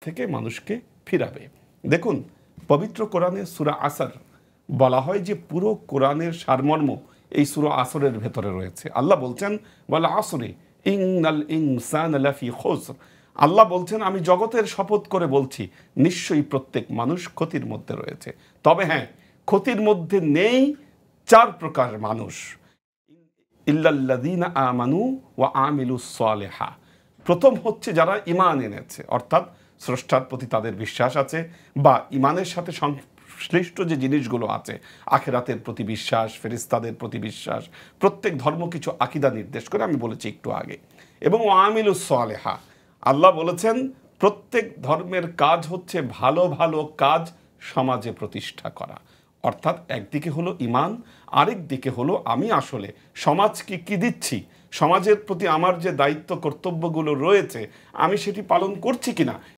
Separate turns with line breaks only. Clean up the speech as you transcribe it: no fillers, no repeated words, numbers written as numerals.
থেকে মানুষকে ফিরাবে। দেখুন, পবিত্র কোরআনে সূরা আসর বলা হয় যে পুরো কোরআনের সারমর্ম এই সূরা আসরের ভেতরে রয়েছে। আল্লাহ বলছেন ওয়াল আসরি ইন্নাল ইনসানা লাফি খুসর। আল্লাহ বলছেন আমি জগতের শপথ করে বলছি নিশ্চয়ই প্রত্যেক মানুষ ক্ষতির মধ্যে রয়েছে। তবে হ্যাঁ, ক্ষতির মধ্যে নেই 4 প্রকার মানুষ। ইল্লাল্লাযীনা আমানু ওয়া আমিলুস সালিহা। প্রথম হচ্ছে যারা ঈমান এনেছে, অর্থাৎ স্রষ্টার প্রতি তাদের বিশ্বাস আছে, বা ঈমানের সাথে সংশ্লিষ্ট যে জিনিসগুলো আছে, আখিরাতের প্রতি বিশ্বাস, ফেরেশতাদের প্রতি বিশ্বাস। প্রত্যেক ধর্ম কিছু আকীদা নির্দেশ করে, আমি বলেছি একটু আগে। এবং ওয়া আমিলুস সালিহা, আল্লাহ বলেছেন প্রত্যেক ধর্মের কাজ হচ্ছে ভালো ভালো কাজ সমাজে প্রতিষ্ঠা করা। অর্থাৎ একদিকে হলো ঈমান, আরেক দিকে হলো আমি আসলে সমাজকে কি দিচ্ছি, সমাজের প্রতি আমার যে দায়িত্ব কর্তব্যগুলো রয়েছে আমি সেটি পালন করছি কিনা।